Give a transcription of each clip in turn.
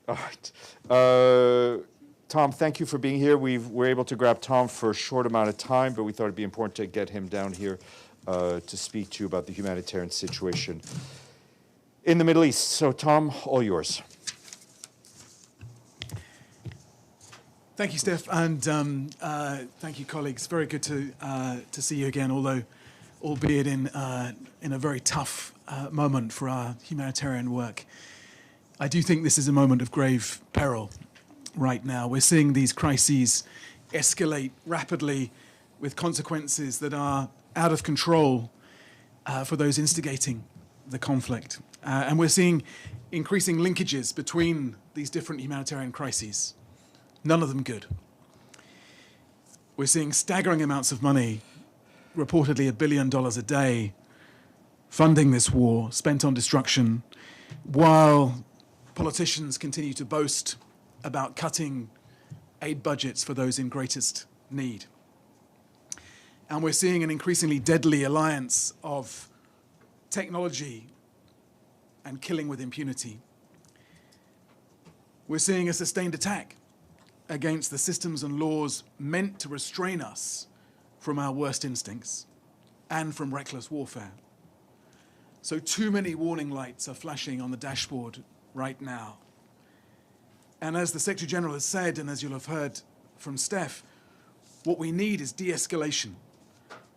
All right. Tom, thank you for being here. We're able to grab Tom for a short amount of time, but we thought it'd be important to get him down here to speak to you about the humanitarian situation in the Middle East. So, Tom, all yours. Thank you, Steph, and thank you, colleagues. Very good to see you again, albeit in a very tough moment for our humanitarian work. I do think this is a moment of grave peril right now. We're seeing these crises escalate rapidly with consequences that are out of control for those instigating the conflict. And we're seeing increasing linkages between these different humanitarian crises, none of them good. We're seeing staggering amounts of money, reportedly $1 billion a day, funding this war, spent on destruction, while politicians continue to boast about cutting aid budgets for those in greatest need. And we're seeing an increasingly deadly alliance of technology and killing with impunity. We're seeing a sustained attack against the systems and laws meant to restrain us from our worst instincts and from reckless warfare. So too many warning lights are flashing on the dashboard right now. And as the Secretary General has said, and as you'll have heard from Steph, what we need is de-escalation,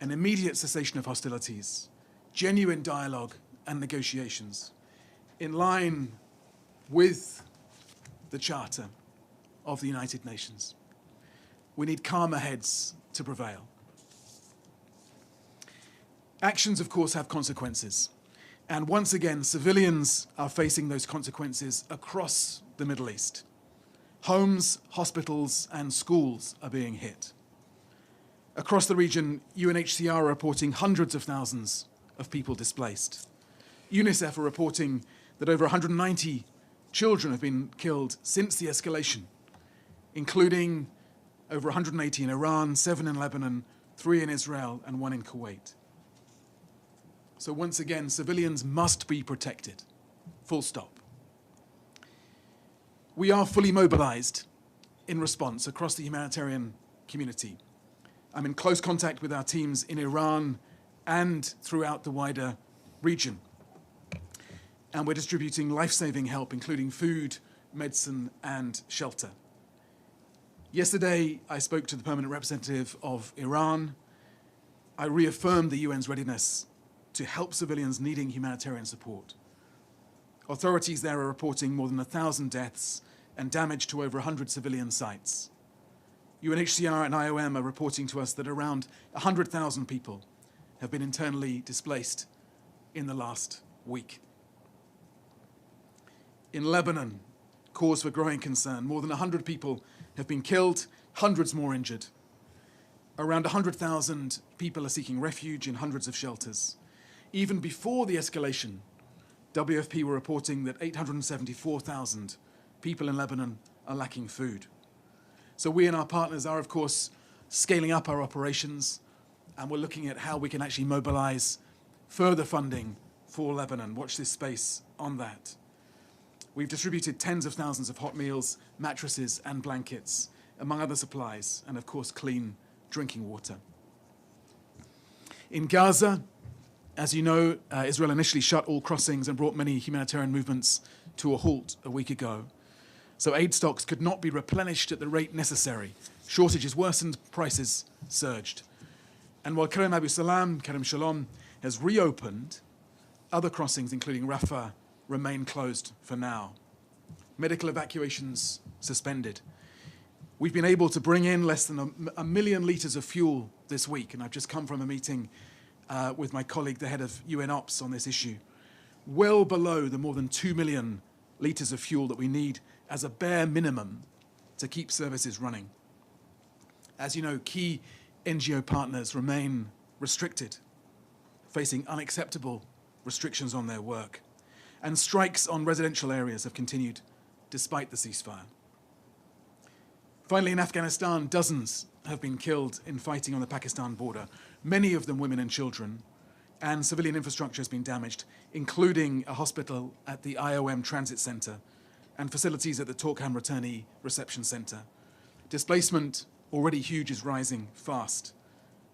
an immediate cessation of hostilities, genuine dialogue and negotiations, in line with the Charter of the United Nations. We need calmer heads to prevail. Actions, of course, have consequences. And once again, civilians are facing those consequences across the Middle East. Homes, hospitals, and schools are being hit. Across the region, UNHCR are reporting hundreds of thousands of people displaced. UNICEF are reporting that over 190 children have been killed since the escalation, including over 180 in Iran, 7 in Lebanon, 3 in Israel, and 1 in Kuwait. So once again, civilians must be protected, full stop. We are fully mobilized in response across the humanitarian community. I'm in close contact with our teams in Iran and throughout the wider region. And we're distributing life-saving help, including food, medicine, and shelter. Yesterday, I spoke to the permanent representative of Iran. I reaffirmed the UN's readiness to help civilians needing humanitarian support. Authorities there are reporting more than 1,000 deaths and damage to over 100 civilian sites. UNHCR and IOM are reporting to us that around 100,000 people have been internally displaced in the last week. In Lebanon, cause for growing concern. More than 100 people have been killed, hundreds more injured. Around 100,000 people are seeking refuge in hundreds of shelters. Even before the escalation, WFP were reporting that 874,000 people in Lebanon are lacking food. So we and our partners are, of course, scaling up our operations, and we're looking at how we can actually mobilize further funding for Lebanon. Watch this space on that. We've distributed tens of thousands of hot meals, mattresses, and blankets, among other supplies, and of course, clean drinking water. In Gaza, as you know, Israel initially shut all crossings and brought many humanitarian movements to a halt a week ago. So aid stocks could not be replenished at the rate necessary. Shortages worsened, prices surged. And while Kerem Abu Salam, Kerem Shalom, has reopened, other crossings, including Rafah, remain closed for now. Medical evacuations suspended. We've been able to bring in less than a million litres of fuel this week, and I've just come from a meeting with my colleague, the head of UN Ops, on this issue. Well below the more than 2 million litres of fuel that we need as a bare minimum to keep services running. As you know, key NGO partners remain restricted, facing unacceptable restrictions on their work. And strikes on residential areas have continued despite the ceasefire. Finally, in Afghanistan, dozens have been killed in fighting on the Pakistan border, many of them women and children, and civilian infrastructure has been damaged, including a hospital at the IOM Transit Center and facilities at the Torkham Returnee Reception Centre. Displacement, already huge, is rising fast.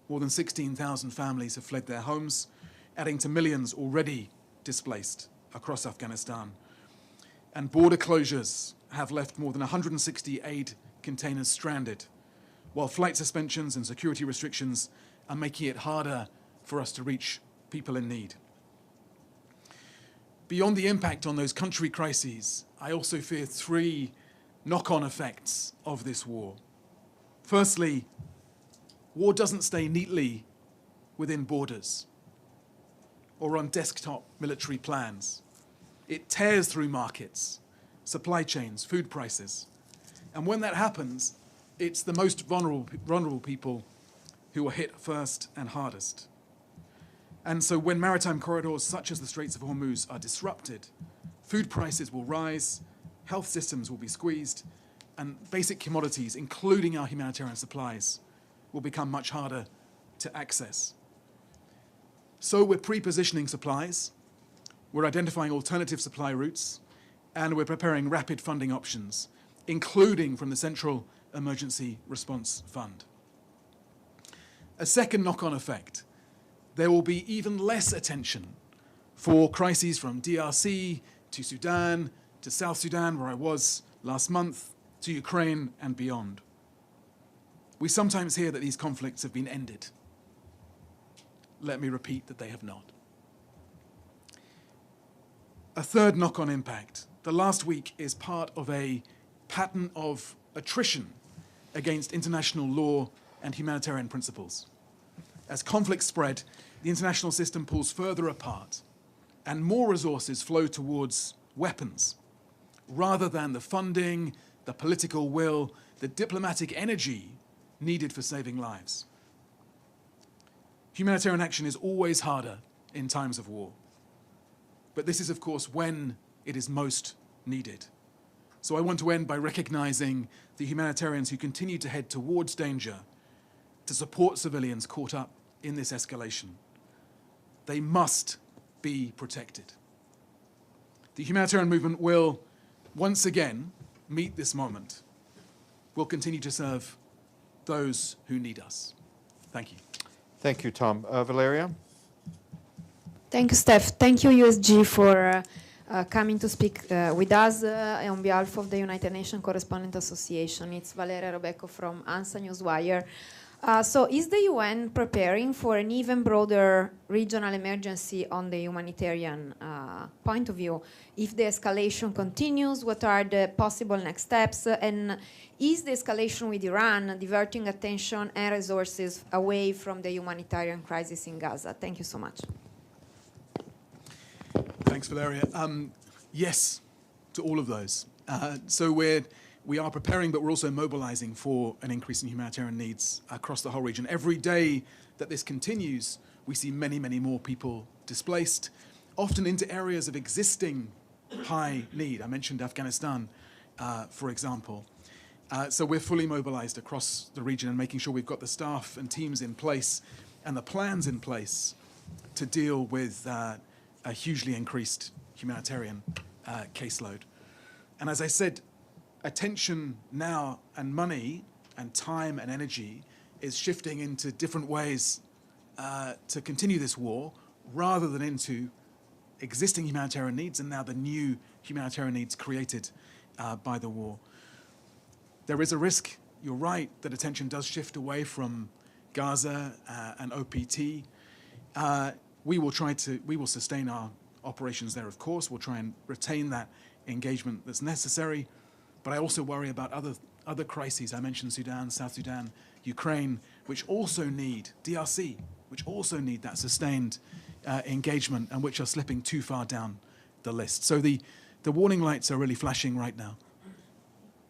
More than 16,000 families have fled their homes, adding to millions already displaced across Afghanistan. And border closures have left more than 160 aid containers stranded, while flight suspensions and security restrictions are making it harder for us to reach people in need. Beyond the impact on those country crises, I also fear three knock-on effects of this war. Firstly, war doesn't stay neatly within borders or on desktop military plans. It tears through markets, supply chains, food prices. And when that happens, it's the most vulnerable people who are hit first and hardest. And so when maritime corridors such as the Straits of Hormuz are disrupted, food prices will rise, health systems will be squeezed, and basic commodities, including our humanitarian supplies, will become much harder to access. So we're pre-positioning supplies, we're identifying alternative supply routes, and we're preparing rapid funding options, including from the Central Emergency Response Fund. A second knock-on effect: there will be even less attention for crises from DRC to Sudan to South Sudan, where I was last month, to Ukraine and beyond. We sometimes hear that these conflicts have been ended. Let me repeat that they have not. A third knock-on impact: the last week is part of a pattern of attrition against international law and humanitarian principles. As conflicts spread, the international system pulls further apart, and more resources flow towards weapons, rather than the funding, the political will, the diplomatic energy needed for saving lives. Humanitarian action is always harder in times of war. But this is, of course, when it is most needed. So I want to end by recognizing the humanitarians who continue to head towards danger to support civilians caught up in this escalation. They must be protected. The humanitarian movement will, once again, meet this moment. We'll continue to serve those who need us. Thank you. Thank you, Tom. Valeria? Thank you, Steph. Thank you, USG, for coming to speak with us on behalf of the United Nations Correspondent Association. It's Valeria Robecco from ANSA Newswire. So is the UN preparing for an even broader regional emergency on the humanitarian point of view? If the escalation continues, what are the possible next steps? And is the escalation with Iran diverting attention and resources away from the humanitarian crisis in Gaza? Thank you so much. Thanks, Valeria. Yes, to all of those. So we are preparing, but we're also mobilizing for an increase in humanitarian needs across the whole region. Every day that this continues, we see many, many more people displaced, often into areas of existing high need. I mentioned Afghanistan, for example. So we're fully mobilized across the region and making sure we've got the staff and teams in place and the plans in place to deal with a hugely increased humanitarian caseload. And as I said, attention now and money and time and energy is shifting into different ways to continue this war rather than into existing humanitarian needs and now the new humanitarian needs created by the war. There is a risk, you're right, that attention does shift away from Gaza and OPT. We will sustain our operations there, of course. We'll try and retain that engagement that's necessary. But I also worry about other crises. I mentioned Sudan, South Sudan, Ukraine, which also need, DRC, which also need that sustained engagement and which are slipping too far down the list. So the warning lights are really flashing right now.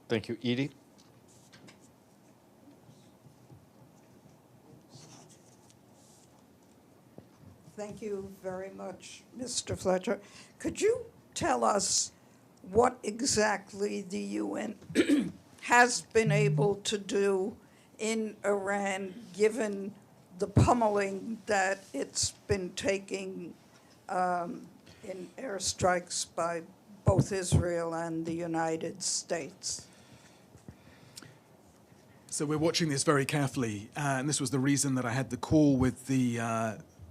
Thank you. Edie? Thank you very much, Mr. Fletcher. Could you tell us what exactly the UN has been able to do in Iran, given the pummeling that it's been taking in airstrikes by both Israel and the United States? So we're watching this very carefully, and this was the reason that I had the call with the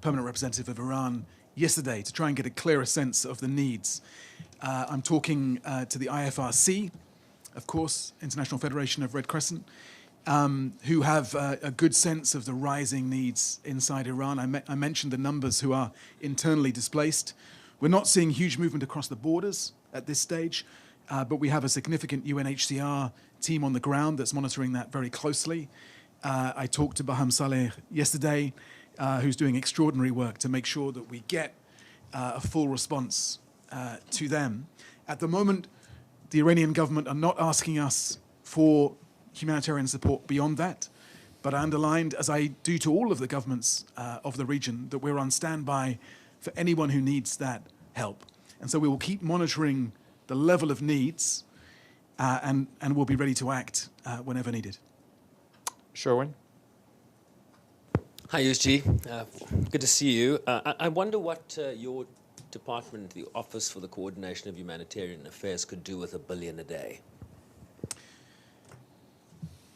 permanent representative of Iran yesterday to try and get a clearer sense of the needs. I'm talking to the IFRC, of course, International Federation of Red Crescent, who have a good sense of the rising needs inside Iran. I mentioned the numbers who are internally displaced. We're not seeing huge movement across the borders at this stage, but we have a significant UNHCR team on the ground that's monitoring that very closely. I talked to Baham Saleh yesterday, who's doing extraordinary work to make sure that we get a full response to them. At the moment, the Iranian government are not asking us for humanitarian support beyond that, but I underlined, as I do to all of the governments of the region, that we're on standby for anyone who needs that help. And so we will keep monitoring the level of needs, and we'll be ready to act whenever needed. Sherwin? Hi, USG. Good to see you. I wonder what your department, the Office for the Coordination of Humanitarian Affairs, could do with $1 billion a day.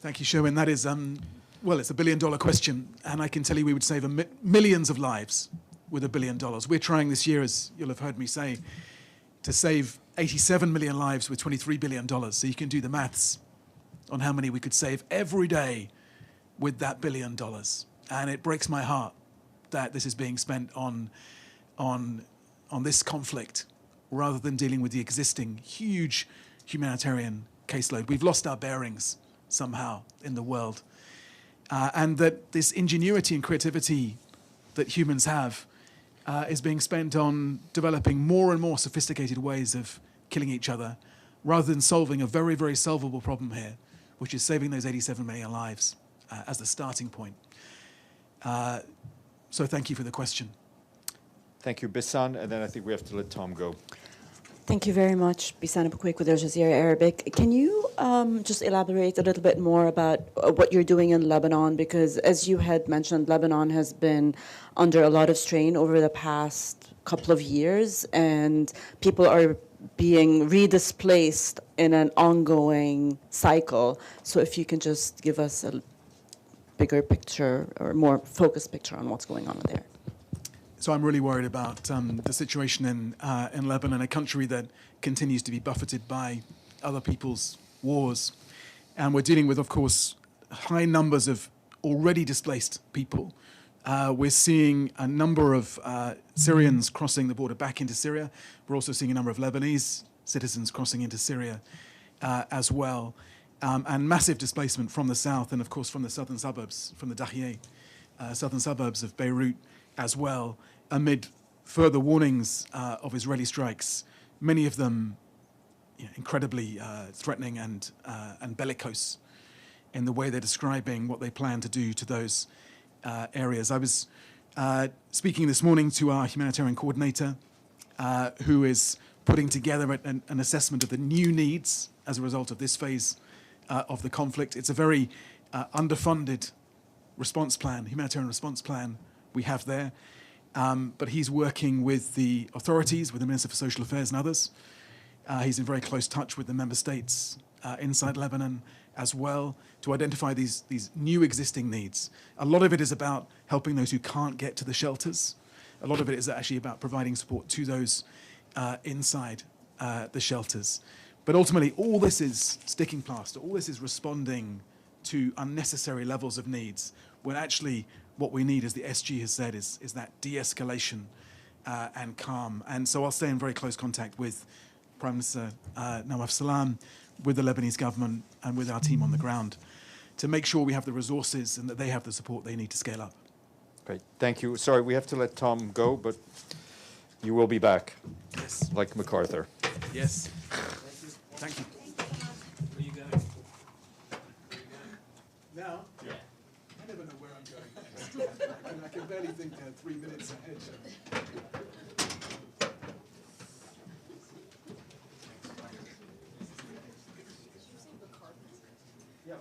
Thank you, Sherwin. That is, well, it's $1 billion question, and I can tell you we would save millions of lives with $1 billion. We're trying this year, as you'll have heard me say, to save 87 million lives with $23 billion. So you can do the maths on how many we could save every day with that $1 billion. And it breaks my heart that this is being spent on this conflict rather than dealing with the existing huge humanitarian caseload. We've lost our bearings somehow in the world. And that this ingenuity and creativity that humans have is being spent on developing more and more sophisticated ways of killing each other rather than solving a very, very solvable problem here, which is saving those 87 million lives as the starting point. So thank you for the question. Thank you, Bisan, and then I think we have to let Tom go. Thank you very much, Bisan Abukwik with Al Jazeera Arabic. Can you just elaborate a little bit more about what you're doing in Lebanon? Because as you had mentioned, Lebanon has been under a lot of strain over the past couple of years, and people are being redisplaced in an ongoing cycle. So if you can just give us a bigger picture or more focused picture on what's going on there. So I'm really worried about the situation in Lebanon, a country that continues to be buffeted by other people's wars. And we're dealing with, of course, high numbers of already displaced people. We're seeing a number of Syrians crossing the border back into Syria. We're also seeing a number of Lebanese citizens crossing into Syria as well. And massive displacement from the south and, of course, from the southern suburbs, from the Dahieh, southern suburbs of Beirut as well, amid further warnings of Israeli strikes, many of them incredibly threatening and bellicose in the way they're describing what they plan to do to those areas. I was speaking this morning to our humanitarian coordinator, who is putting together an assessment of the new needs as a result of this phase of the conflict. It's a very underfunded response plan, humanitarian response plan we have there. But he's working with the authorities, with the Minister for Social Affairs and others. He's in very close touch with the member states inside Lebanon as well to identify these new existing needs. A lot of it is about helping those who can't get to the shelters. A lot of it is actually about providing support to those inside the shelters. But ultimately, all this is sticking plaster. All this is responding to unnecessary levels of needs, when actually what we need, as the SG has said, is that de-escalation and calm. And so I'll stay in very close contact with Prime Minister Nawaf Salam, with the Lebanese government, and with our team on the ground to make sure we have the resources and that they have the support they need to scale up. Great, thank you. Sorry, we have to let Tom go, but you will be back, Yes. like MacArthur. Yes. Thank you. Where are you going? Now? Yeah. I never know where I'm going. I can barely think 3 minutes ahead. Yeah.